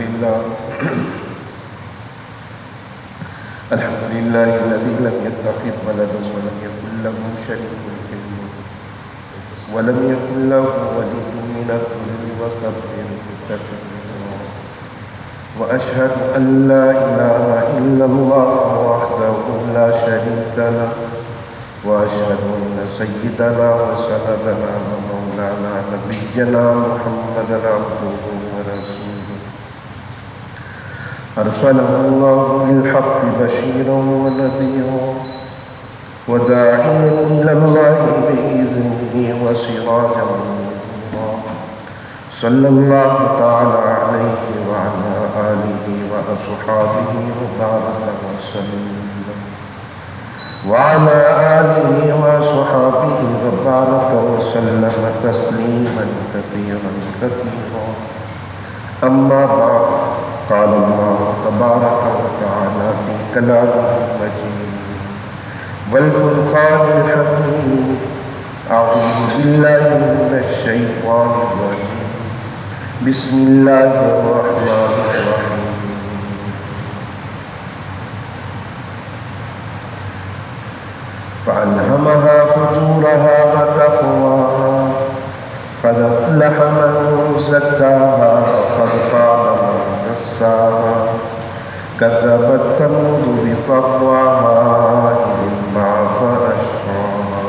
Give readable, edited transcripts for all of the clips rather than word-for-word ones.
لله الحمد لله الذي لم يتخذ ولدا ولم يكن له شريك في الملك ولم يكن له ولي من الذل وكبره تكبيرا وأشهد أن لا إله إلا الله وحده لا شريك له وأشهد أن سيدنا وسندنا ومولانا نبينا محمدا عبده ورسوله أرسله الله بالحق بشيرا ونذيرا وداعيا إلى الله بإذنه وسراجا منيرا صلى الله تعالى عليه وعلى آله وأصحابه وبارك وسلم وعلى آله وصحابه وبارك وسلم تسليما كثيرا كثيرا أما بعد قال الله تبارك وتعالى في كلامه المجيد والفرقان الحكيم أعوذ بالله من الشيطان الرجيم بسم الله الرحمن الرحيم فألهمها فجورها وتقواها قد أفلح من زكاها وقد خاب من دساها كذبت ثمود بطغواها إذ انبعث أشقاها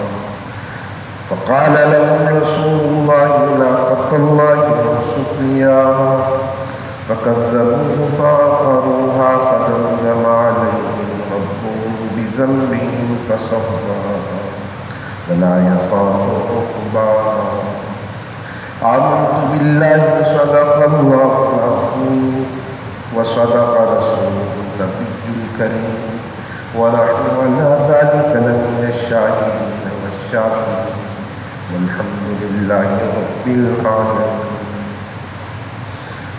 فقال لهم رسول الله ناقة الله وسقياها فكذبوه فعقروها فدمدم عليهم ربهم بذنبهم فسواها ولا يخاف عقباها آمنت بالله صدق الله العظيم وصدق رسوله النبي الكريم ونحن على ذلك لمن الشاهدين والشاكرين والحمد لله رب العالمين.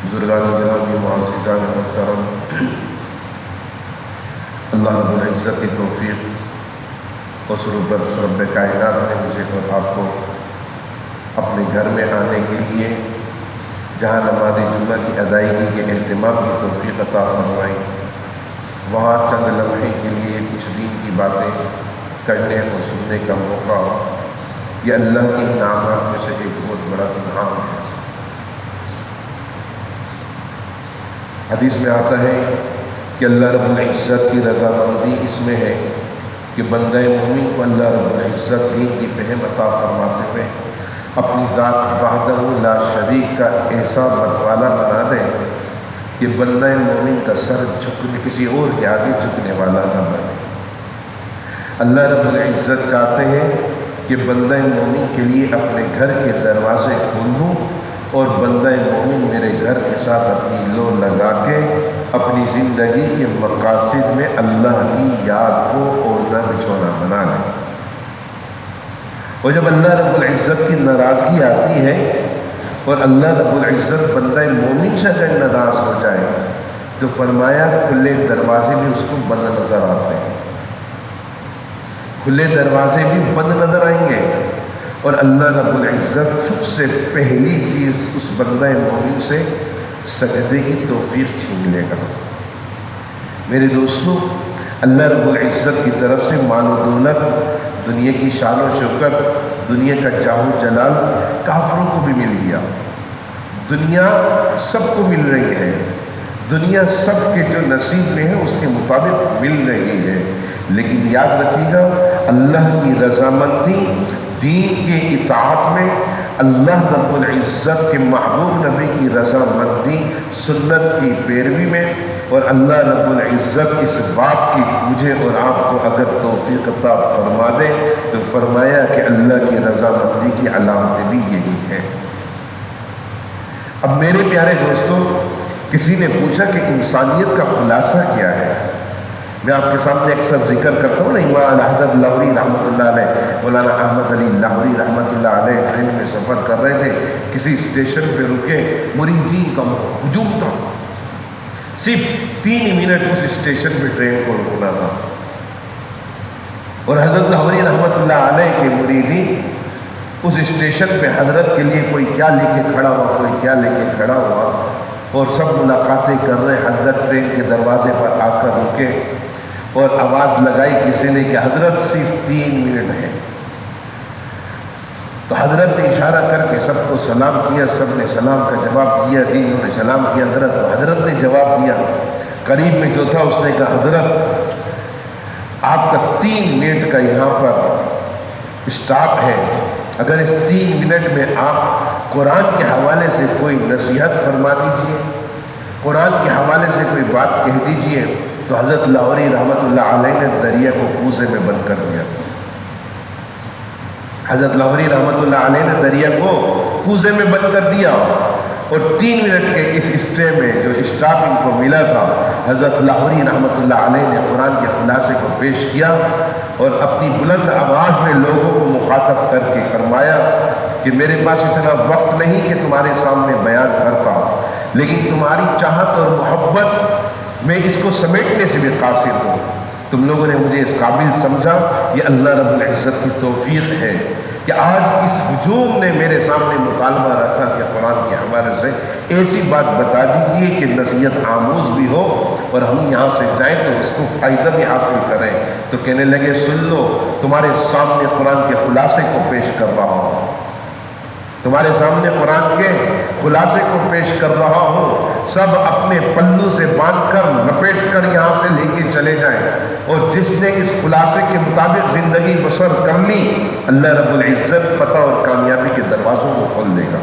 بزرگان جناب معززان محترم، اللہ رب العزت کی توفیق اور رب کائنات نے مجھے اور آپ کو اپنے گھر میں آنے کے لیے جہاں نماز جمعہ کی ادائیگی کے اہتمام کی توفیق عطا فرمائی، وہاں چند لمحے کے لیے کچھ دین کی باتیں کرنے اور سننے کا موقع، یہ اللہ کی انعامات میں سے ایک بہت بڑا انعام ہے۔ حدیث میں آتا ہے کہ اللہ رب العزت کی رضامندی اس میں ہے کہ بندہ مومن کو اللہ رب العزت دین کی فہم عطا فرماتے ہوئے اپنی ذات وحدہ لا شریک کا ایسا متوالا بنا دے کہ بندہ مومن کا سر جھکنے کسی اور کے آگے جھکنے والا نہ بنے۔ اللہ رب العزت چاہتے ہیں کہ بندہ مومن کے لیے اپنے گھر کے دروازے کھول دوں اور بندہ مومن میرے گھر کے ساتھ اپنی لو لگا کے اپنی زندگی کے مقاصد میں اللہ کی یاد کو اوڑھنا بچھونا بنا لے۔ اور جب اللہ رب العزت کی ناراضگی آتی ہے اور اللہ رب العزت بندہ مومن سے اگر ناراض ہو جائے تو فرمایا کھلے دروازے بھی اس کو بند نظر آتے ہیں، کھلے دروازے بھی بند نظر آئیں گے، اور اللہ رب العزت سب سے پہلی چیز اس بندہ مومن سے سجدے کی توفیق چھین لے گا۔ میرے دوستو، اللہ رب العزت کی طرف سے مال و دولت، دنیا کی شان و شوکت، دنیا کا جاہ و جلال کافروں کو بھی مل گیا، دنیا سب کو مل رہی ہے، دنیا سب کے جو نصیب میں ہے اس کے مطابق مل رہی ہے، لیکن یاد رکھیے گا اللہ کی رضامندی، دین کے اطاعت میں، اللہ رب العزت کے محبوب نبی کی رضامندی، سنت کی پیروی میں، اور اللہ رب العزت اس بات کی مجھے اور آپ کو اگر توفیق عطا فرما دے تو فرمایا کہ اللہ کی رضامندی کی علامتیں بھی یہی ہیں۔ اب میرے پیارے دوستوں، کسی نے پوچھا کہ انسانیت کا خلاصہ کیا ہے؟ میں آپ کے سامنے اکثر ذکر کرتا ہوں نا، امام حضرت لاہوری رحمۃ اللہ علیہ، مولانا احمد علی لاہوری رحمۃ اللہ علیہ ٹرین میں سفر کر رہے تھے، کسی اسٹیشن پہ رکے، مریدین کا ہجوم تھا، صرف 3 منٹ اس اسٹیشن پہ ٹرین کو رکنا تھا، اور حضرت لاہوری رحمۃ اللہ علیہ کے مریدین اس اسٹیشن پہ حضرت کے لیے کوئی کیا لے کے کھڑا ہوا، کوئی کیا لے کے کھڑا ہوا، اور سب ملاقاتیں کر رہے. حضرت ٹرین کے دروازے پر آ کر رکے اور آواز لگائی کسی نے کہ حضرت صرف 3 منٹ ہے. تو حضرت نے اشارہ کر کے سب کو سلام کیا. سب نے سلام کا جواب دیا. جنہوں نے سلام کیا حضرت کو حضرت نے جواب دیا. قریب میں جو تھا اس نے کہا حضرت آپ کا 3 منٹ کا یہاں پر اسٹاپ ہے. اگر اس 3 منٹ میں آپ قرآن کے حوالے سے کوئی نصیحت فرما دیجئے, قرآن کے حوالے سے کوئی بات کہہ دیجئے. تو حضرت لاہوری رحمۃ اللہ علیہ نے دریا کو کوزے میں بند کر دیا. حضرت لاہوری رحمۃ اللہ علیہ نے دریا کو کوزے میں بند کر دیا. اور 3 منٹ کے اس اسٹے میں جو اسٹاپ ان کو ملا تھا, حضرت لاہوری رحمۃ اللہ علیہ نے قرآن کے خلاصے کو پیش کیا اور اپنی بلند آواز میں لوگوں کو مخاطب کر کے فرمایا کہ میرے پاس اتنا وقت نہیں کہ تمہارے سامنے بیان کرتا, لیکن تمہاری چاہت اور محبت میں اس کو سمیٹنے سے بھی قاصر ہوں. تم لوگوں نے مجھے اس قابل سمجھا. یہ اللہ رب العزت کی توفیق ہے کہ آج اس ہجوم نے میرے سامنے مطالبہ رکھا کہ قرآن کے حوالے سے ایسی بات بتا دیجیے کہ نصیحت آموز بھی ہو اور ہم یہاں سے جائیں تو اس کو فائدہ بھی حاصل کریں. تو کہنے لگے سن لو, تمہارے سامنے قرآن کے خلاصے کو پیش کر رہا ہوں, تمہارے سامنے قرآن کے خلاصے کو پیش کر رہا ہوں. سب اپنے پلو سے باندھ کر لپیٹ کر یہاں سے لے کے چلے جائیں, اور جس نے اس خلاصے کے مطابق زندگی بسر کر لی اللہ رب العزت فتح اور کامیابی کے دروازوں کو کھول دے گا.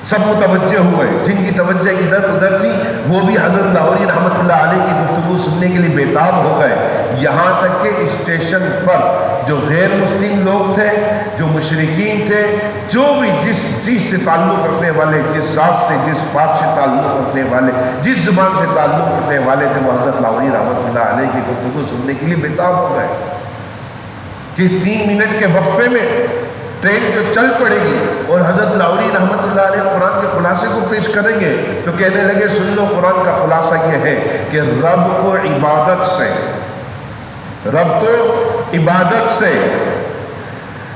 سب متوجہ ہوئے. جن کی توجہ ادھر ادھر تھی وہ بھی حضرت لاہوری رحمۃ اللہ علیہ کی گفتگو سننے کے لیے بیتاب ہو گئے. یہاں تک کہ اسٹیشن پر جو غیر مسلم لوگ تھے, جو مشرکین تھے, جو بھی جس چیز سے تعلق رکھنے والے, جس ذات سے, جس بات سے تعلق رکھنے والے, جس زبان سے تعلق رکھنے والے تھے, وہ حضرت لاہوری رحمۃ اللہ علیہ کی گفتگو سننے کے لیے بیتاب ہو گئے کہ اس 3 منٹ کے وقفے میں ٹرین جو چل پڑے گی اور حضرت لاہوری رحمۃ اللہ علیہ قرآن کے خلاصے کو پیش کریں گے. تو کہنے لگے سن لو, قرآن کا خلاصہ یہ ہے کہ رب کو عبادت سے, رب کو عبادت سے,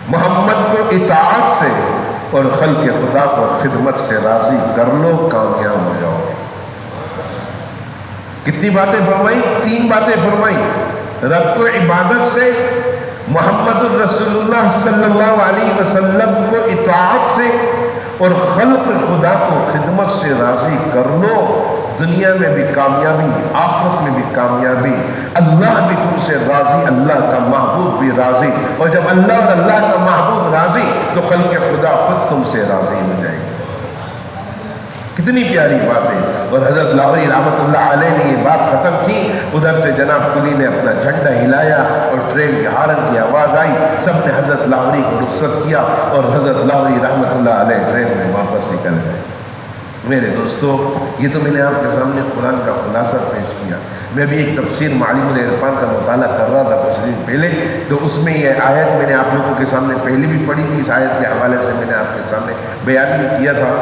محمد کو اطاعت سے اور خلق خدا کو خدمت سے راضی کر لو, کامیاب ہو جاؤ. کتنی باتیں فرمائی؟ 3 باتیں فرمائی. رب کو عبادت سے, محمد الرسول اللہ صلی اللہ علیہ وسلم کو اطاعت سے اور خلق خدا کو خدمت سے راضی کر لو. دنیا میں بھی کامیابی, آخرت میں بھی کامیابی. اللہ بھی تم سے راضی, اللہ کا محبوب بھی راضی, اور جب اللہ اور اللہ کا محبوب راضی تو خلق خدا خود تم سے راضی ہو جائے گی. کتنی پیاری بات ہے. اور حضرت لاہوری رحمۃ اللہ علیہ نے یہ بات ختم کی. ادھر سے جناب کلی نے اپنا جھنڈا ہلایا اور ٹرین کے ہارن کی آواز آئی. سب نے حضرت لاہوری کو رخصت کیا اور حضرت لاہوری رحمۃ اللہ علیہ ٹرین میں واپس نکل گئے. میرے دوستو, یہ تو میں نے آپ کے سامنے قرآن کا خلاصہ پیش کیا. میں بھی ایک تفسیر معالم العرفان کا مطالعہ کر رہا تھا کچھ دن پہلے, تو اس میں یہ آیت میں نے آپ لوگوں کے سامنے پہلے بھی پڑھی تھی. اس آیت کے حوالے سے میں نے آپ کے سامنے بیان بھی کیا تھا.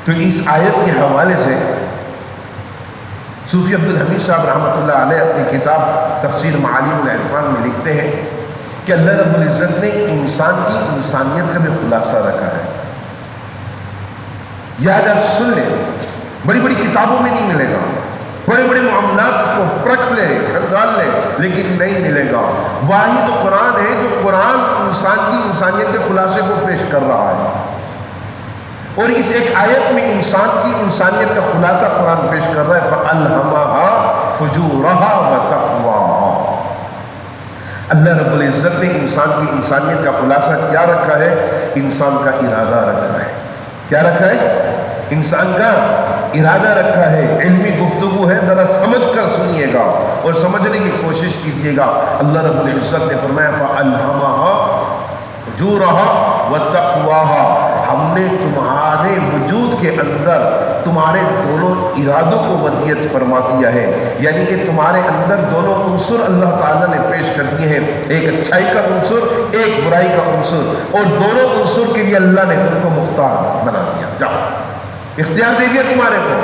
تو اس آیت کے حوالے سے صوفی عبدالحمید صاحب رحمۃ اللہ علیہ اپنی کتاب تفسیر معالم العرفان میں لکھتے ہیں کہ اللہ رب العزت نے انسان کی انسانیت کا بھی خلاصہ رکھا ہے. یاد آپ سن لیں, بڑی بڑی کتابوں میں نہیں ملے گا, بڑے بڑے معاملات اس کو پرکھ لیں, کھنگال لیں, لیکن نہیں ملے گا. واحد قرآن ہے جو قرآن انسان کی انسانیت کے خلاصے کو پیش کر رہا ہے. اور اس ایک آیت میں انسان کی انسانیت کا خلاصہ قرآن پیش کر رہا ہے. فَأَلْهَمَهَا فُجُورَهَا وَتَقْوَاهَا. اللہ رب العزت نے انسان کی انسانیت کا خلاصہ کیا رکھا ہے؟ انسان کا ارادہ رکھا ہے. کیا رکھا ہے؟ انسان کا ارادہ رکھا ہے. علمی گفتگو ہے, ذرا سمجھ کر سنیے گا اور سمجھنے کی کوشش کیجیے گا. اللہ رب العزت نے فرمایا فَأَلْهَمَهَا فُجُورَهَا وَتَقْوَاهَا. ہم نے تمہارے وجود کے اندر تمہارے دونوں ارادوں کو ودیت فرما دیا ہے. یعنی کہ تمہارے اندر دونوں عنصر اللہ تعالیٰ نے پیش کر دیے ہیں, ایک اچھائی کا عنصر, ایک برائی کا عنصر, اور دونوں عنصر کے لیے اللہ نے تم کو مختار بنا دیا. جاؤ, اختیار دے دیا تمہارے کو.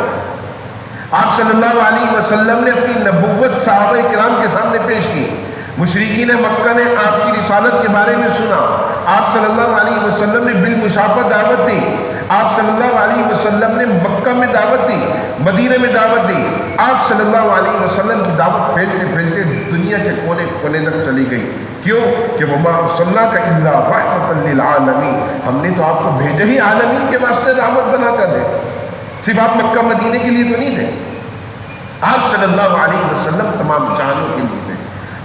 آپ صلی اللہ علیہ وسلم نے اپنی نبوت صحابہ کرام کے سامنے پیش کی. مشرکین مکہ نے آپ کی رسالت کے بارے میں سنا. آپ صلی اللہ علیہ وسلم نے بالمشافہہ دعوت دی. آپ صلی اللہ علیہ وسلم نے مکہ میں دعوت دی، مدینہ میں دعوت دی، آپ صلی اللہ علیہ وسلم کی دعوت پھیلتے پھیلتے دنیا کے کونے کونے تک چلی گئی۔ کیوں کہ وما ارسلناک الا رحمۃ للعالمین، ہم نے تو آپ کو بھیجا ہی عالمین کے واسطے رحمت بنا کر دے، صرف آپ مکہ مدینے کے لیے تو نہیں تھے، آپ صلی اللہ علیہ وسلم تمام جہانوں کے لیے تھے،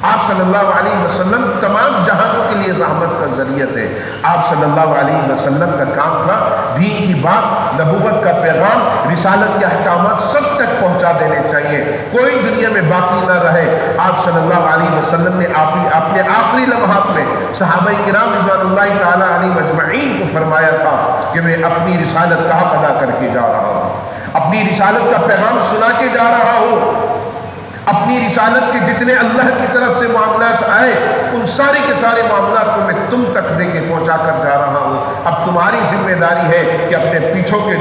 آپ صلی اللہ علیہ وسلم تمام جہانوں کے لیے رحمت کا ذریعہ تھے۔ آپ صلی اللہ علیہ وسلم کا کام تھا دین کی بات، نبوت کا پیغام، رسالت کے احکامات سب تک پہنچا دینے چاہیے، کوئی دنیا میں باقی نہ رہے۔ آپ صلی اللہ علیہ وسلم نے اپنے آخری لمحات میں صحابہ کرام رضوان اللہ تعالیٰ علیہ مجمعین کو فرمایا تھا کہ میں اپنی رسالت کا حق ادا کر کے جا رہا ہوں، اپنی رسالت کا پیغام سنا کے جا رہا ہوں، اپنی رسالت کے جتنے اللہ کی طرف سے معاملات آئے ان سارے کے سارے معاملات کو میں تم تک دے کے پہنچا کر جا رہا ہوں، اب تمہاری ذمہ داری ہے کہ اپنے پیچھوں کے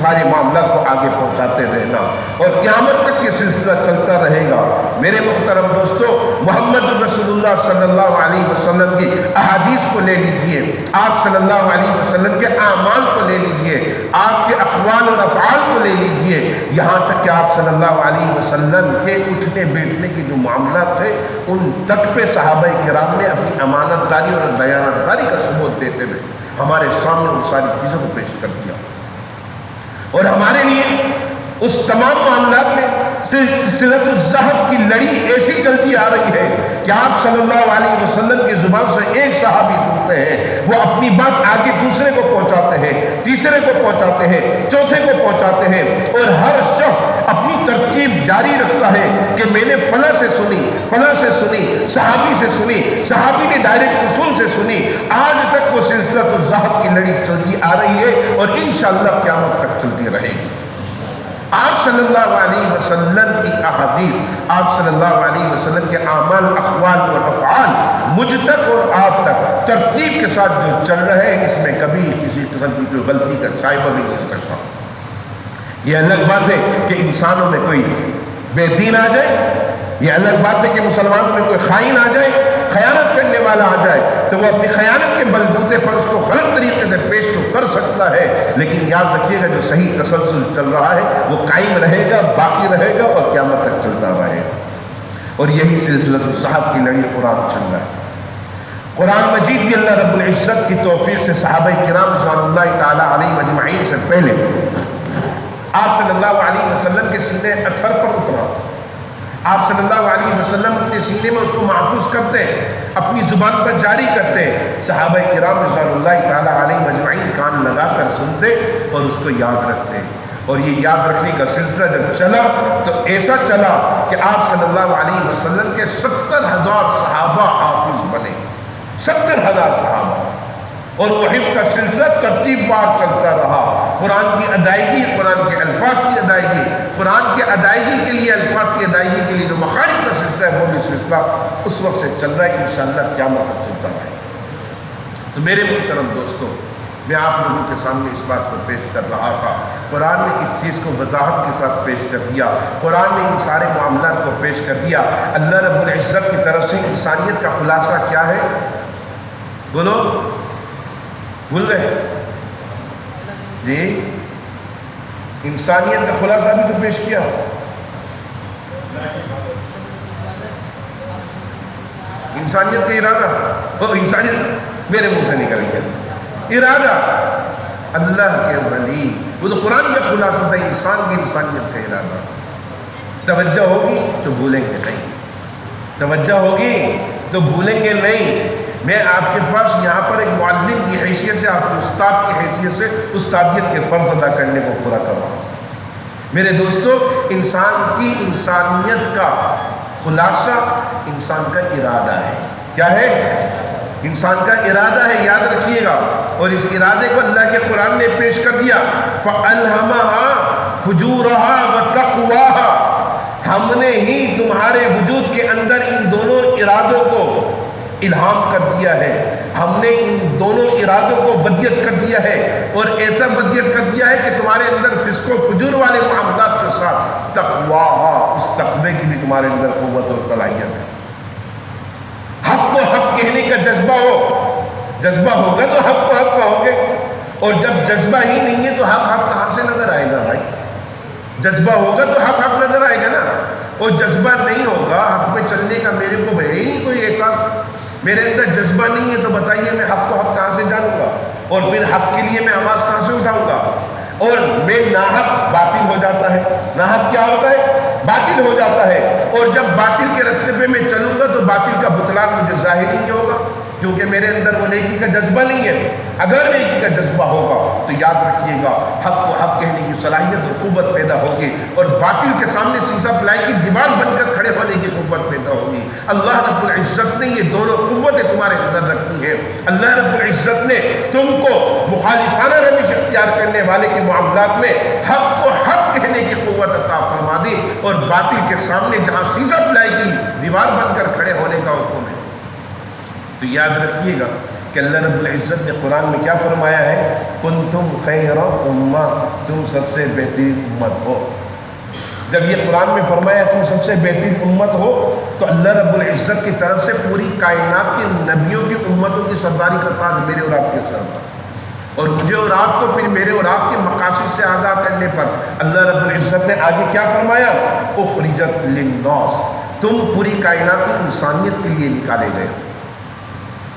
سارے معاملات کو آگے پہنچاتے رہنا، اور قیامت تک یہ سلسلہ چلتا رہے گا۔ میرے محترم دوستو، محمد رسول اللہ صلی اللہ علیہ وسلم کی احادیث کو لے لیجئے، آپ صلی اللہ علیہ وسلم کے اعمال کو لے لیجئے، آپ کے اقوال اور افعال کو لے لیجئے، یہاں تک کہ آپ صلی اللہ علیہ وسلم کے اٹھنے بیٹھنے کی جو معاملات تھے ان تک پہ صحابہ کرام نے اپنی امانت داری اور دیانت داری کا ثبوت دیتے ہوئے ہمارے سامنے ان ساری چیزوں کو پیش کر دیا، اور ہمارے لیے اس تمام معاملات میں سلسلۃ الذہب کی لڑی ایسی چلتی آ رہی ہے کہ آپ صلی اللہ علیہ وسلم کی زبان سے ایک صحابی سنتے ہیں، وہ اپنی بات آگے دوسرے کو پہنچاتے ہیں، تیسرے کو پہنچاتے ہیں، چوتھے کو پہنچاتے ہیں، اور ہر شخص اپنی ترکیب جاری رکھتا ہے کہ میں نے فلاں سے سنی، فلاں سے سنی، صحابی سے سنی، صحابی نے ڈائریکٹ رسول سے سنی، آج تک وہ سلسلۃ الذہب کی لڑی چلتی آ رہی ہے اور انشاءاللہ قیامت تک چلتی رہے گی۔ آپ صلی اللہ علیہ وسلم کی احادیث، آپ صلی اللہ علیہ وسلم کے اعمال، اقوال اور افعال مجھ تک اور آپ تک ترتیب کے ساتھ جو چل رہے ہیں، اس میں کبھی کسی قسم کی کوئی غلطی کا شائبہ بھی نہیں ہو سکتا۔ یہ الگ بات ہے کہ انسانوں میں کوئی بے دین آ جائے، یہ الگ بات ہے کہ مسلمانوں میں کوئی خائن آ جائے، خیانت کرنے والا آ جائے، تو وہ اپنی خیانت کے بلبوتے پر اس کو غلط طریقے سے پیش تو کر سکتا ہے، لیکن یاد رکھیے گا جو صحیح تسلسل چل رہا ہے وہ قائم رہے گا، باقی رہے گا اور قیامت تک چلتا رہے گا، اور یہی سلسلۃ الذہب کی لڑی قرآن چل رہا ہے۔ قرآن مجید بھی اللہ رب العزت کی توفیق سے صحابہ کرام رضوان اللہ تعالیٰ علیہ مجمعین سے پہلے آپ صلی اللہ علیہ وسلم کے سینے اطہر پر اترا، آپ صلی اللہ علیہ وسلم اپنے سینے میں اس کو محفوظ کرتے، اپنی زبان پر جاری کرتے، صحابہ کرام رضوان اللہ تعالیٰ علیہ مجمعین کان لگا کر سنتے اور اس کو یاد رکھتے، اور یہ یاد رکھنے کا سلسلہ جب چلا تو ایسا چلا کہ آپ صلی اللہ علیہ وسلم کے 70,000 صحابہ حافظ بنے، 70,000 صحابہ، اور وہ حفظ کا سلسلہ ترتیب بار چلتا رہا، قرآن کی ادائیگی، قرآن کے الفاظ کی ادائیگی، قرآن کے ادائیگی کے لیے، الفاظ کی ادائیگی کے لیے جو مخارج کا سلسلہ ہے وہ بھی سلسلہ اس وقت سے چل رہا ہے، انشاءاللہ قیامت تک چلتا رہے۔ تو میرے محترم دوستو، میں آپ لوگوں کے سامنے اس بات کو پیش کر رہا تھا، قرآن نے اس چیز کو وضاحت کے ساتھ پیش کر دیا، قرآن نے ان سارے معاملات کو پیش کر دیا۔ اللہ رب العزت کی طرف سے انسانیت کا خلاصہ کیا ہے؟ بولو، بھول رہے جی؟ انسانیت کا خلاصہ بھی تو پیش کیا، انسانیت کا ارادہ، وہ انسانیت میرے منہ سے نکل گیا، ارادہ اللہ کے ولی، وہ تو قرآن کا خلاصہ تھا، انسان کی انسانیت کا ارادہ۔ توجہ ہوگی تو بھولیں گے نہیں، توجہ ہوگی تو بھولیں گے نہیں۔ میں آپ کے پاس یہاں پر ایک معلم کی حیثیت سے، آپ کے استاد کی حیثیت سے استادیت کے فرض ادا کرنے کو پورا کر رہا ہوں۔ میرے دوستو، انسان کی انسانیت کا خلاصہ انسان کا ارادہ ہے۔ کیا ہے؟ انسان کا ارادہ ہے، یاد رکھیے گا، اور اس ارادے کو اللہ کے قرآن نے پیش کر دیا، فَأَلْهَمَهَا فُجُورَهَا وَتَقْوَاهَا، ہم نے ہی تمہارے وجود کے اندر ان دونوں ارادوں کو الہام کر دیا ہے، ہم نے ان دونوں ارادوں کو بدیت کر دیا ہے، اور ایسا بدیت کر دیا ہے کہ تمہارے اندر فسق و فجور والے معاملات کے ساتھ تقویٰ، اس تقوی کی بھی تمہارے اندر قوت اور صلاحیت ہے۔ حق کو حق کہنے کا جذبہ ہو، جذبہ ہوگا تو حق کو حق کہو گے، اور جب جذبہ ہی نہیں ہے تو حق کہاں سے نظر آئے گا بھائی؟ جذبہ ہوگا تو حق نظر آئے گا نا، اور جذبہ نہیں ہوگا حق پہ چلنے کا، میرے کو ہے ہی نہیں کوئی احساس، میرے اندر جذبہ نہیں ہے تو بتائیے میں حق کو حق کہاں سے جانوں گا؟ اور پھر حق کے لیے میں آواز کہاں سے اٹھاؤں گا؟ اور میں ناحق باطل ہو جاتا ہے، ناحق کیا ہوتا ہے؟ باطل ہو جاتا ہے، اور جب باطل کے راستے پہ میں چلوں گا تو باطل کا بطلان مجھے ظاہر ہی ہوگا، کیونکہ میرے اندر وہ نیکی کا جذبہ نہیں ہے۔ اگر نیکی کا جذبہ ہوگا تو یاد رکھیے گا حق کو حق کہنے کی صلاحیت اور قوت پیدا ہوگی، اور باطل کے سامنے سیسا پلائی کی دیوار بن کر کھڑے ہونے کی قوت پیدا ہوگی۔ اللہ رب العزت نے یہ دونوں قوتیں تمہارے اندر رکھی ہیں۔ اللہ رب العزت نے تم کو مخالفانہ روش اختیار کرنے والے کے معاملات میں حق کو حق کہنے کی قوت عطا فرما دی، اور باطل کے سامنے جہاں سیسا پلائی کی دیوار بن کر کھڑے ہونے کا حکم ہے۔ تو یاد رکھیے گا کہ اللہ رب العزت نے قرآن میں کیا فرمایا ہے؟ کنتم خیر امہ، تم سب سے بہترین امت ہو۔ جب یہ قرآن میں فرمایا تم سب سے بہترین امت ہو، تو اللہ رب العزت کی طرف سے پوری کائنات کے نبیوں کی امتوں کی سرداری کا تاج میرے اور آپ کے سر پر، اور مجھے اور آپ کو پھر میرے اور آپ کے مقاصد سے آگاہ کرنے پر اللہ رب العزت نے آگے کیا فرمایا؟ اخرجت للناس، تم پوری کائنات کی انسانیت کے لیے نکالے گئے۔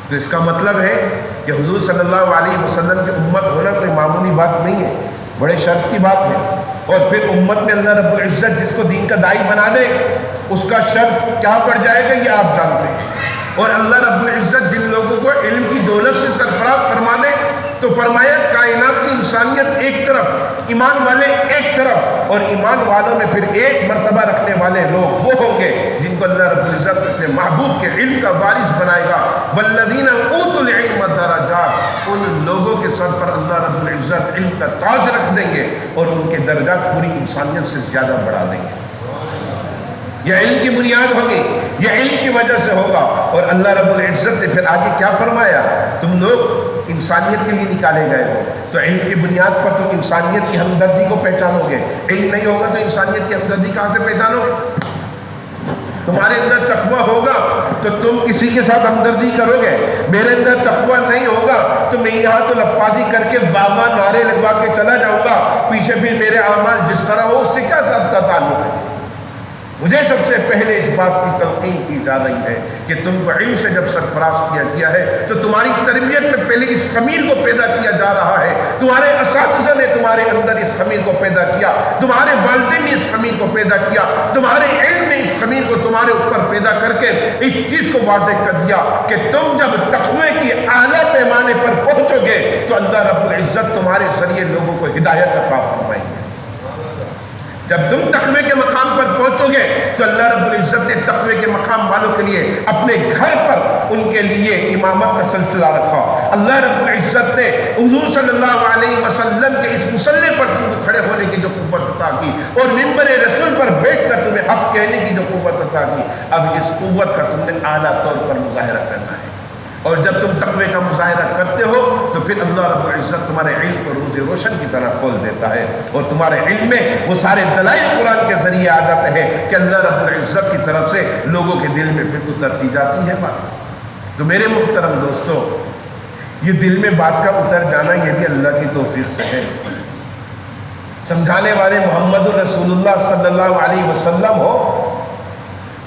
تو اس کا مطلب ہے کہ حضور صلی اللہ علیہ وسلم کی امت ہونا کوئی معمولی بات نہیں ہے، بڑے شرف کی بات ہے۔ اور پھر امت میں اللہ رب العزت جس کو دین کا داعی بنا دے اس کا شرف کیا پڑ جائے گا یہ آپ جانتے ہیں۔ اور اللہ رب العزت جن لوگوں کو علم کی دولت سے سرفراز فرما دے تو فرمایا کائنات کی انسانیت ایک طرف، ایمان والے ایک طرف، اور ایمان والوں میں پھر ایک مرتبہ رکھنے والے لوگ وہ ہوں گے جن کو اللہ رب العزت اپنے محبوب کے علم کا وارث بنائے گا۔ والذین اوتوا العلم درجات، ان لوگوں کے سر پر اللہ رب العزت علم کا تاج رکھ دیں گے اور ان کے درجات پوری انسانیت سے زیادہ بڑھا دیں گے۔ یہ علم کی بنیاد ہوگی، یہ علم کی وجہ سے ہوگا۔ اور اللہ رب العزت نے پھر آگے کیا فرمایا؟ تم لوگ انسانیت کے لیے نکالے گئے ہو، تو علم کی بنیاد پر تم انسانیت کی ہمدردی کو پہچانو گے۔ علم نہیں ہوگا تو انسانیت کی ہمدردی کہاں سے پہچانو گے؟ تمہارے اندر تقویٰ ہوگا تو تم کسی کے ساتھ ہمدردی کرو گے، میرے اندر تقویٰ نہیں ہوگا تو میں یہاں تو لفاظی کر کے باغا نعرے لگوا کے چلا جاؤں گا، پیچھے بھی میرے اعمال جس طرح ہو اس سے کیا ساتھ کا تعلق ہے؟ مجھے سب سے پہلے اس بات کی تلقین کی جا رہی ہے کہ تم کو علم سے جب سرفراز کیا گیا ہے تو تمہاری تربیت میں پہلے اس خمیر کو پیدا کیا جا رہا ہے، تمہارے اساتذہ نے تمہارے اندر اس خمیر کو پیدا کیا، تمہارے والدین نے اس خمیر کو پیدا کیا، تمہارے علم نے اس خمیر کو تمہارے اوپر پیدا کر کے اس چیز کو واضح کر دیا کہ تم جب تقوی کی اعلیٰ پیمانے پر پہنچو گے تو اللہ رب العزت تمہارے ذریعے لوگوں کو ہدایت عطا فرمائیں گے۔ جب تم تقوی کے مقام پر پہنچو گے تو اللہ رب العزت نے تقوی کے مقام والوں کے لیے اپنے گھر پر ان کے لیے امامت کا سلسلہ رکھا۔ اللہ رب العزت نے حضور صلی اللہ علیہ وسلم کے اس مصلی پر تم کو کھڑے ہونے کی جو قوت عطا کی اور منبر رسول پر بیٹھ کر تمہیں حق کہنے کی جو قوت عطا کی، اب اس قوت کا تم نے اعلیٰ طور پر مظاہرہ کرنا ہے۔ اور جب تم تقوی کا مظاہرہ کرتے ہو تو پھر اللہ رب العزت تمہارے علم کو روز روشن کی طرح کھول دیتا ہے، اور تمہارے علم میں وہ سارے دلائل قرآن کے ذریعے آ جاتے ہیں کہ اللہ رب العزت کی طرف سے لوگوں کے دل میں پھر اترتی جاتی ہے بات۔ تو میرے محترم دوستو، یہ دل میں بات کا اتر جانا یہ بھی اللہ کی توفیق سے ہے۔ سمجھانے والے محمد رسول اللہ صلی اللہ علیہ وسلم ہو،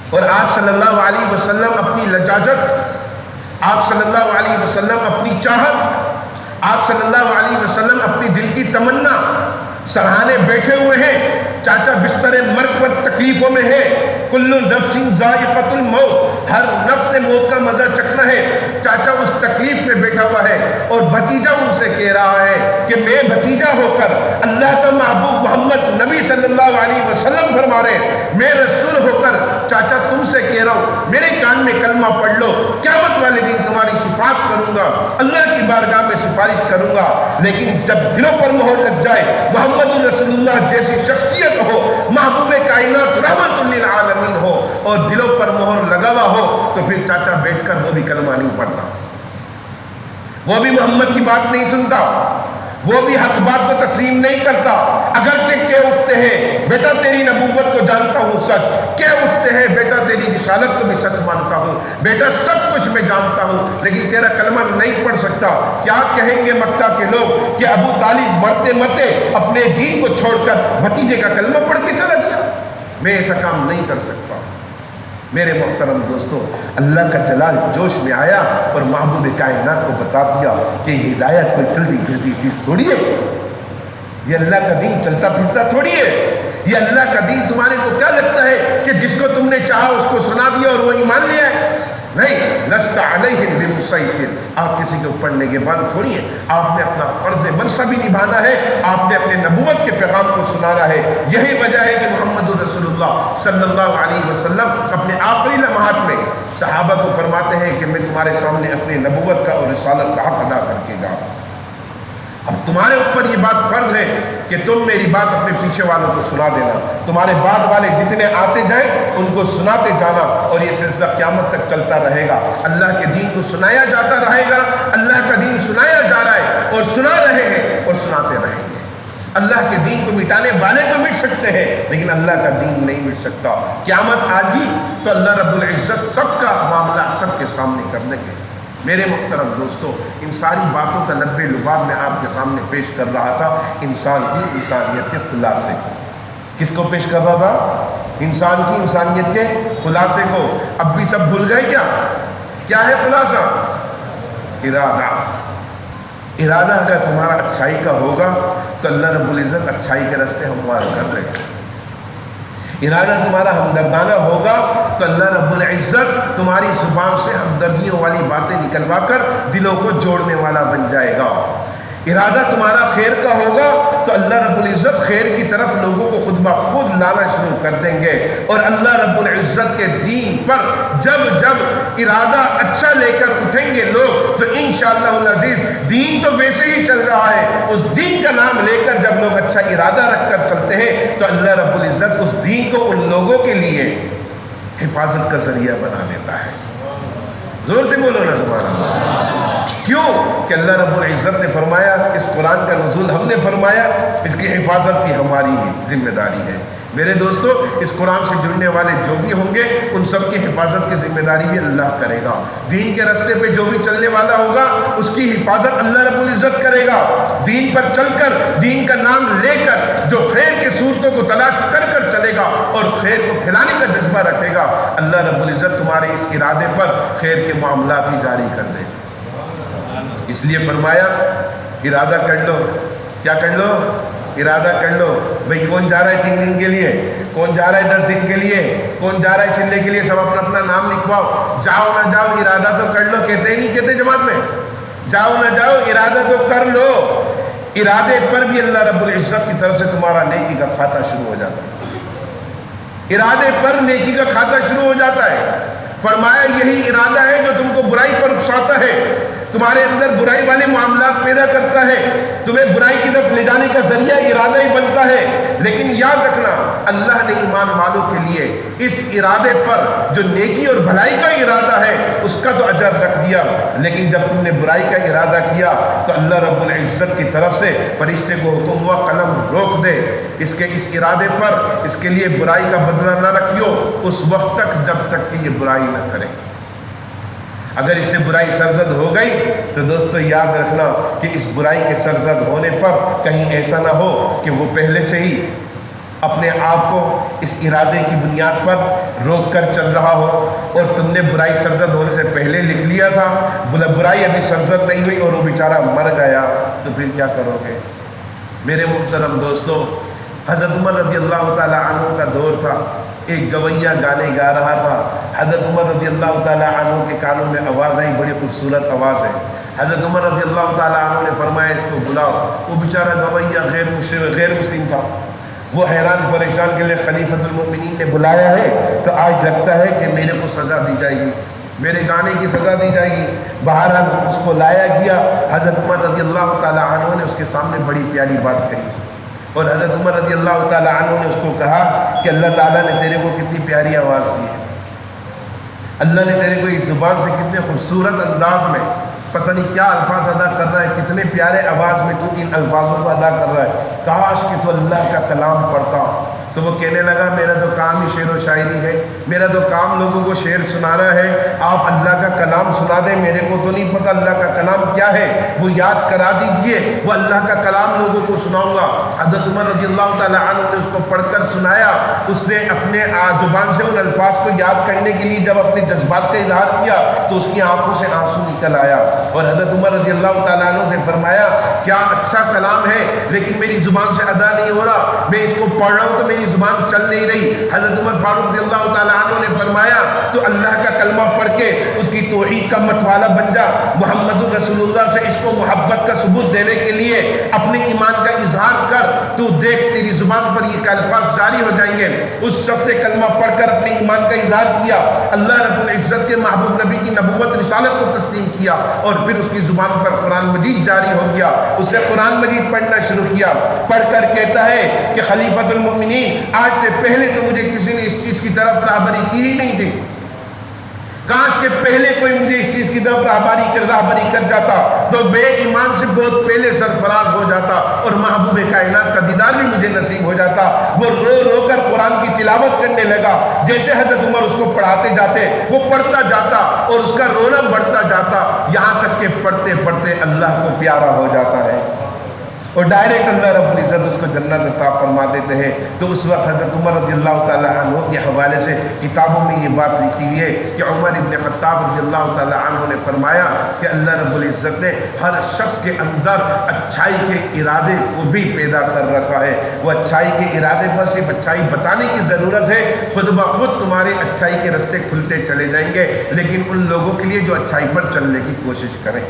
اور آپ صلی اللہ علیہ وسلم اپنی لجاجت، آپ صلی اللہ علیہ وسلم اپنی چاہت، آپ صلی اللہ علیہ وسلم اپنی دل کی تمنا سرہانے بیٹھے ہوئے ہیں۔ چاچا بستر مرگ پر تکلیفوں میں ہے، کل نفس ذائقۃ الموت، ہر نفس نے موت کا مزہ چکھنا ہے۔ چاچا اس تکلیف میں بیٹھا ہوا ہے اور بھتیجا ان سے کہہ رہا ہے کہ میں بھتیجا ہو کر اللہ کا محبوب محمد نبی صلی اللہ علیہ وسلم فرما رہے، میں رسول ہو کر چاچا تم سے کہہ رہا ہوں میرے کان میں کلمہ پڑھ لو، قیامت والے دن تمہاری شفاعت کروں گا، اللہ کی بارگاہ میں سفارش کروں گا۔ لیکن جب دلوں پر مہر لگ جائے، محمد رسول اللہ جیسی شخصیت ہو، محبوب کائنات رحمت للعالمین ہو، اور دلوں پر مہر لگا ہوا ہو، تو پھر چاچا بیٹھ کر وہ بھی کلمہ نہیں پڑھتا، وہ بھی محمد کی بات نہیں سنتا، وہ بھی حق بات کو تسلیم نہیں کرتا، اگرچہ کہہ اٹھتے ہیں بیٹا تیری نبوت کو جانتا ہوں سچ، کہہ اٹھتے ہیں بیٹا تیری رسالت کو بھی سچ مانتا ہوں، بیٹا سب کچھ میں جانتا ہوں، لیکن تیرا کلمہ نہیں پڑھ سکتا۔ کیا کہیں گے مکہ کے لوگ کہ ابو طالب مرتے مرتے اپنے دین کو چھوڑ کر بھتیجے کا کلمہ پڑھ کے چلا گیا؟ میں ایسا کام نہیں کر سکتا۔ میرے محترم دوستو، اللہ کا جلال جوش میں آیا اور محبوب کائنات کو بتا دیا کہ یہ ہدایت کوئی چلتی پھرتی چیز تھوڑی ہے، یہ اللہ کا دین چلتا پھرتا تھوڑی ہے، یہ اللہ کا دین تمہارے کو کیا لگتا ہے کہ جس کو تم نے چاہا اس کو سنا دیا اور وہ ایمان لیا ہے؟ نہیں، لست علیہم بمسیطر، آپ کسی کو پڑھنے کے بعد تھوڑی ہے، آپ نے اپنا فرض منصبی نبھانا ہے، آپ نے اپنے نبوت کے پیغام کو سنانا ہے۔ یہی وجہ ہے کہ محمد رسول اللہ صلی اللہ علیہ وسلم اپنے آخری لمحات میں صحابہ کو فرماتے ہیں کہ میں تمہارے سامنے اپنی نبوت کا اور رسالت کا حق ادا کر کے جاؤں۔ اب تمہارے اوپر یہ بات فرض ہے کہ تم میری بات اپنے پیچھے والوں کو سنا دینا، تمہارے بعد والے جتنے آتے جائیں ان کو سناتے جانا، اور یہ سلسلہ قیامت تک چلتا رہے گا۔ اللہ کے دین کو سنایا جاتا رہے گا، اللہ کا دین سنایا جا رہا ہے اور سنا رہے ہیں اور سناتے رہیں گے۔ اللہ کے دین کو مٹانے والے تو مٹ سکتے ہیں لیکن اللہ کا دین نہیں مٹ سکتا۔ قیامت آ گئی تو اللہ رب العزت سب کا معاملہ سب کے سامنے کر دیں گے۔ میرے محترم دوستو، ان ساری باتوں کا لبے لباب میں آپ کے سامنے پیش کر رہا تھا انسان کی انسانیت کے خلاصے کو۔ کس کو پیش کر رہا تھا؟ انسان کی انسانیت کے خلاصے کو۔ اب بھی سب بھول گئے کیا؟ کیا ہے خلاصہ؟ ارادہ۔ ارادہ اگر تمہارا اچھائی کا ہوگا تو اللہ رب العزت اچھائی کے راستے ہموار کر دے گا۔ ارادہ تمہارا ہمدردانہ ہوگا تو اللہ رب العزت تمہاری زبان سے ہمدردیوں والی باتیں نکلوا کر دلوں کو جوڑنے والا بن جائے گا۔ ارادہ تمہارا خیر کا ہوگا تو اللہ رب العزت خیر کی طرف لوگوں کو خود بخود لانا شروع کر دیں گے، اور اللہ رب العزت کے دین پر جب جب ارادہ اچھا لے کر اٹھیں گے لوگ تو انشاءاللہ العزیز دین تو ویسے ہی چل رہا ہے، اس دین کا نام لے کر جب لوگ اچھا ارادہ رکھ کر چلتے ہیں تو اللہ رب العزت اس دین کو ان لوگوں کے لیے حفاظت کا ذریعہ بنا دیتا ہے۔ زور سے بولو نا سبحان اللہ۔ کیوں کہ اللہ رب العزت نے فرمایا، اس قرآن کا نزول ہم نے فرمایا، اس کی حفاظت بھی ہماری ذمہ داری ہے۔ میرے دوستو، اس قرآن سے جڑنے والے جو بھی ہوں گے ان سب کی حفاظت کی ذمہ داری بھی اللہ کرے گا۔ دین کے راستے پہ جو بھی چلنے والا ہوگا اس کی حفاظت اللہ رب العزت کرے گا۔ دین پر چل کر، دین کا نام لے کر جو خیر کی صورتوں کو تلاش کر کر چلے گا اور خیر کو پھیلانے کا جذبہ رکھے گا، اللہ رب العزت تمہارے اس ارادے پر خیر کے معاملات ہی جاری کر دے گا۔ اس لیے فرمایا ارادہ کر لو۔ کیا کر لو؟ ارادہ کر لو۔ بھئی کون جا رہا ہے 3 دن کے لیے؟ کون جا رہا ہے 10 دن کے لیے؟ کون جا رہا ہے چلنے کے لیے؟ سب اپنا اپنا نام لکھواؤ۔ جاؤ نہ جاؤ ارادہ تو کر لو۔ کہتے ہی نہیں کہتے جماعت میں، جاؤ نہ جاؤ ارادہ تو کر لو۔ ارادے پر بھی اللہ رب العزت کی طرف سے تمہارا نیکی کا کھاتا شروع ہو جاتا ہے۔ ارادے پر نیکی کا کھاتا شروع ہو جاتا ہے۔ فرمایا یہی ارادہ ہے جو تم کو برائی پر اکساتا ہے، تمہارے اندر برائی والے معاملات پیدا کرتا ہے، تمہیں برائی کی طرف لے جانے کا ذریعہ ارادہ ہی بنتا ہے۔ لیکن یاد رکھنا، اللہ نے ایمان والوں کے لیے اس ارادے پر جو نیکی اور بھلائی کا ارادہ ہے اس کا تو اجر رکھ دیا، لیکن جب تم نے برائی کا ارادہ کیا تو اللہ رب العزت کی طرف سے فرشتے کو حکم ہوا قلم روک دے، اس ارادے پر اس کے لیے برائی کا بدلہ نہ رکھیو اس وقت تک جب تک کہ یہ برائی نہ کرے۔ اگر اس سے برائی سرزد ہو گئی تو دوستو یاد رکھنا کہ اس برائی کے سرزد ہونے پر کہیں ایسا نہ ہو کہ وہ پہلے سے ہی اپنے آپ کو اس ارادے کی بنیاد پر روک کر چل رہا ہو اور تم نے برائی سرزد ہونے سے پہلے لکھ لیا تھا، برائی ابھی سرزد نہیں ہوئی اور وہ بیچارہ مر گیا تو پھر کیا کرو گے؟ میرے محترم دوستو، حضرت عمر رضی اللہ تعالیٰ عنہ کا دور تھا، ایک گویہ گانے گا رہا تھا۔ حضرت عمر رضی اللہ تعالیٰ عنہ کے کانوں میں آواز آئی، بڑی خوبصورت آواز ہے۔ حضرت عمر رضی اللہ تعالیٰ عنہ نے فرمایا اس کو بلاؤ۔ وہ بیچارہ گویہ غیر مسلم تھا، وہ حیران پریشان کے لیے خلیفۃ المؤمنین نے بلایا ہے تو آج لگتا ہے کہ میرے کو سزا دی جائے گی، میرے گانے کی سزا دی جائے گی۔ بہرحال اس کو لایا گیا۔ حضرت عمر رضی اللہ تعالیٰ عنہ نے اس کے سامنے بڑی پیاری بات کہی، اور حضرت عمر رضی اللہ تعالیٰ عنہ نے اس کو کہا کہ اللہ تعالیٰ نے تیرے کو کتنی پیاری آواز دی ہے، اللہ نے تیرے کو اس زبان سے کتنے خوبصورت انداز میں پتہ نہیں کیا الفاظ ادا کر رہا ہے، کتنے پیارے آواز میں تو ان الفاظوں کو ادا کر رہا ہے، کاش کہ تو اللہ کا کلام پڑھتا۔ تو وہ کہنے لگا میرا تو کام ہی شعر و شاعری ہے، میرا تو کام لوگوں کو شعر سنانا ہے، آپ اللہ کا کلام سنا دیں، میرے کو تو نہیں پتہ اللہ کا کلام کیا ہے، وہ یاد کرا دیجئے، وہ اللہ کا کلام لوگوں کو سناؤں گا۔ حضرت عمر رضی اللہ تعالیٰ عنہ نے اس کو پڑھ کر سنایا، اس نے اپنے زبان سے ان الفاظ کو یاد کرنے کے لیے جب اپنے جذبات کا اظہار کیا تو اس کی آنکھوں سے آنسو نکل آیا، اور حضرت عمر رضی اللہ تعالیٰ عنہ سے فرمایا کیا اچھا کلام ہے لیکن میری زبان سے ادا نہیں ہو رہا، میں اس کو پڑھ رہا ہوں تو میری زبان چل نہیں رہی۔ حضرت عمر فاروق رضی اللہ تعالیٰ عنہ نے فرمایا تو اللہ کا کلمہ پڑھ کے اس کی توحید کا متوالا بن جا، محمد رسول اللہ سے عشق و محبت کا ثبوت دینے کے لیے اپنے ایمان کا اظہار کر، تو دیکھ تیری زبان پر یہ الفاظ جاری ہو جائیں گے۔ اس شخص نے کلمہ پڑھ کر اپنے ایمان کا اظہار کیا، اللہ رب العزت کے محبوب نبی کی نبوت رسالت کو تسلیم کیا، اور پھر اس کی زبان پر قرآن مجید جاری ہو گیا، اس نے قرآن مجید پڑھنا شروع کیا، پڑھ کر کہتا ہے کہ خلیفۃ المؤمنین آج سے پہلے تو مجھے کسی نے اس چیز کی طرف راہبری کی ہی نہیں تھی، کاش کہ پہلے کوئی مجھے اس چیز کی طرف راہبری کر جاتا تو بے ایمان سے بہت پہلے سرفراز ہو جاتا اور محبوب کائنات کا دیدار بھی مجھے نصیب ہو جاتا۔ وہ رو رو کر قرآن کی تلاوت کرنے لگا، جیسے حضرت عمر اس کو پڑھاتے جاتے وہ پڑھتا جاتا اور اس کا رونا بڑھتا جاتا، یہاں تک کہ پڑھتے پڑھتے اللہ کو پیارا ہو جاتا ہے اور ڈائریکٹ اللہ رب العزت اس کو جنت عطا فرما دیتے ہیں۔ تو اس وقت حضرت عمر رضی اللہ تعالیٰ عنہ کے حوالے سے کتابوں میں یہ بات لکھی ہوئی ہے کہ عمر ابن خطاب رضی اللہ تعالیٰ عنہ نے فرمایا کہ اللہ رب العزت نے ہر شخص کے اندر اچھائی کے ارادے کو بھی پیدا کر رکھا ہے، وہ اچھائی کے ارادے پر صرف اچھائی بتانے کی ضرورت ہے، خود بخود تمہارے اچھائی کے رستے کھلتے چلے جائیں گے، لیکن ان لوگوں کے لیے جو اچھائی پر چلنے کی کوشش کریں۔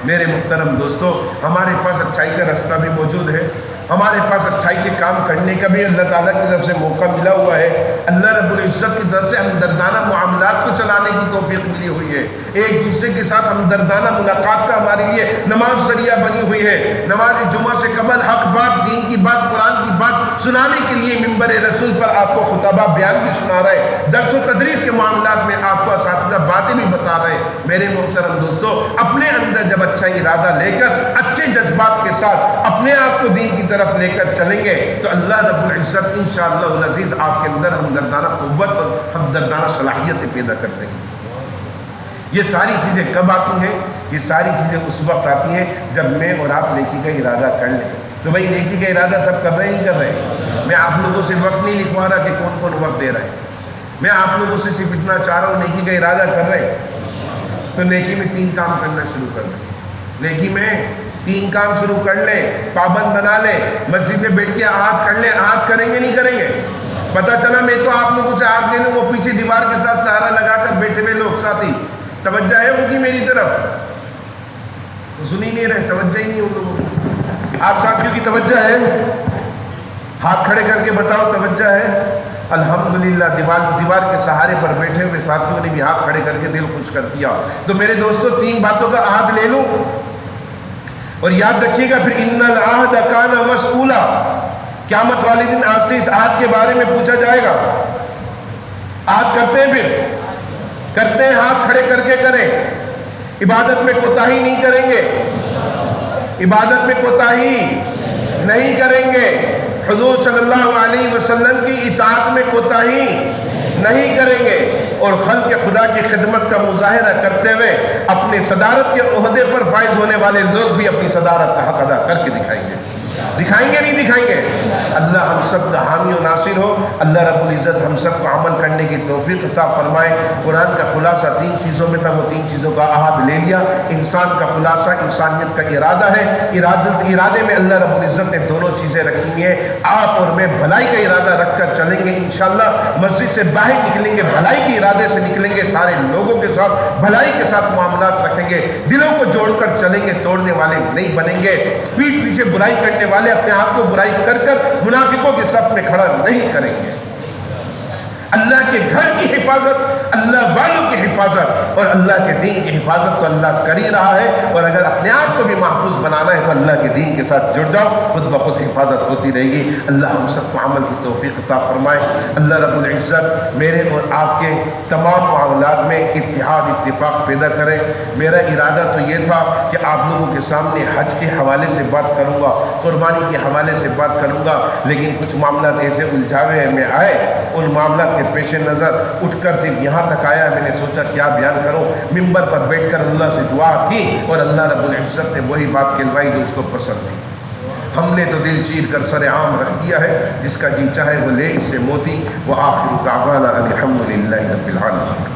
میرے محترم دوستو، ہمارے پاس اچھائی کا رستہ بھی موجود ہے، ہمارے پاس اچھائی کے کام کرنے کا بھی اللہ تعالیٰ کی طرف سے موقع ملا ہوا ہے، اللہ رب العزت کی طرف سے ہمدردانہ معاملات کو چلانے کی توفیق ملی ہوئی ہے، ایک دوسرے کے ساتھ ہمدردانہ ملاقات کا ہمارے لیے نماز ذریعہ بنی ہوئی ہے۔ نماز جمعہ سے قبل حق بات، دین کی بات، قرآن کی بات سنانے کے لیے ممبر رسول پر آپ کو خطبہ بیان بھی سنا رہے، درس و تدریس کے معاملات میں آپ کو اساتذہ باتیں بھی بتا رہے۔ میرے محترم دوستو، اپنے اندر جب اچھا ارادہ لے کر اچھے جذبات کے ساتھ اپنے آپ کو دین کی طرف لے کر چلیں گے تو اللہ رب العزت انشاءاللہ العزیز آپ کے اندر ہمدردانہ قوت اور ہمدردانہ صلاحیتیں پیدا کر دیں گے۔ یہ ساری چیزیں کب آتی ہیں؟ یہ ساری چیزیں اس وقت آتی ہیں جب میں اور آپ نیکی کا ارادہ کر لیں۔ تو بھائی نیکی کا ارادہ سب کر رہے ہیں نہیں کر رہے ہیں؟ میں آپ لوگوں سے وقت نہیں لکھوا رہا کہ کون کون وقت دے رہا ہے، میں آپ لوگوں سے صرف اتنا چاہ رہا ہوں نیکی کا ارادہ کر رہے ہیں تو نیکی میں 3 کام کرنا شروع کر دیں۔ نیکی میں 3 کام شروع کر لیں، پابند بنا لیں، مسجد میں بیٹھ کے عہد کر لیں، عہد کریں گے نہیں کریں گے؟ پتہ چلا میں تو آپ لوگوں سے عہد لے لوں، وہ پیچھے دیوار کے ساتھ سہارا لگا کر بیٹھے ہوئے لوگ ساتھی، توجہ ہے ان کی میری طرف؟ سن ہی نہیں رہے، توجہ ہی نہیں ان لوگوں کی۔ آپ ساتھیوں کی توجہ ہے؟ ہاتھ کھڑے کر کے بتاؤ توجہ ہے؟ الحمدللہ دیوار کے سہارے پر بیٹھے ہوئے ساتھیوں نے بھی ہاتھ کھڑے کر کے دل خوش کر دیا۔ تو میرے دوستو 3 باتوں کا عہد لے لوں اور یاد رکھیے گا پھر ان العہد کان مسئولا، قیامت والے دن آپ سے اس عہد کے بارے میں پوچھا جائے گا۔ عہد کرتے ہیں، پھر کرتے ہیں، ہاتھ کھڑے کر کے کریں، عبادت میں کوتاہی نہیں کریں گے، عبادت میں کوتاہی نہیں کریں گے، حضور صلی اللہ علیہ وسلم کی اطاعت میں کوتاہی نہیں کریں گے، اور خلق خدا کی خدمت کا مظاہرہ کرتے ہوئے اپنے صدارت کے عہدے پر فائز ہونے والے لوگ بھی اپنی صدارت کا حق ادا کر کے دکھائیں گے۔ دکھائیں گے نہیں دکھائیں گے؟ اللہ ہم سب کا حامی و ناصر ہو، اللہ رب العزت ہم سب کو عمل کرنے کی توفیق عطا فرمائے۔ قرآن کا خلاصہ 3 چیزوں میں تھا، وہ 3 چیزوں کا عہد لے لیا۔ انسان کا خلاصہ انسانیت کا ارادہ ہے، ارادے میں اللہ رب العزت نے دونوں چیزیں رکھی ہوئی ہیں۔ آپ اور میں بھلائی کا ارادہ رکھ کر چلیں گے انشاءاللہ، مسجد سے باہر نکلیں گے بھلائی کے ارادے سے نکلیں گے، سارے لوگوں کے ساتھ بھلائی کے ساتھ معاملات رکھیں گے، دلوں کو جوڑ کر چلیں گے، توڑنے والے نہیں بنیں گے، پیٹھ پیچھے برائی کرنے والے اپنے آپ کو برائی کر کر منافقوں کے صف میں کھڑا نہیں کریں گے۔ اللہ کے گھر کی حفاظت، اللہ والوں کی حفاظت اور اللہ کے دین کی حفاظت تو اللہ کر ہی رہا ہے، اور اگر اپنے آپ کو بھی محفوظ بنانا ہے تو اللہ کے دین کے ساتھ جڑ جاؤ، خود بخود حفاظت ہوتی رہے گی۔ اللہ ہم سب کو عمل کی توفیق عطا فرمائے۔ اللہ رب العزت میرے اور آپ کے تمام معاملات میں اتحاد اتفاق پیدا کرے۔ میرا ارادہ تو یہ تھا کہ آپ لوگوں کے سامنے حج کے حوالے سے بات کروں گا، قربانی کے حوالے سے بات کروں گا، لیکن کچھ معاملات ایسے الجھاوے میں آئے، ان معاملات کے پیش نظر اٹھ کر صرف یہاں تک آیا۔ میں نے سوچا کیا بیان کروں، ممبر پر بیٹھ کر اللہ سے دعا کی اور اللہ رب العزت نے وہی بات کہلوائی جو اس کو پسند تھی۔ ہم نے تو دل چیر کر سر عام رکھ دیا ہے، جس کا جی چاہے وہ لے اس سے موتی۔ وآخر دعوانا الحمدللہ رب العالمین۔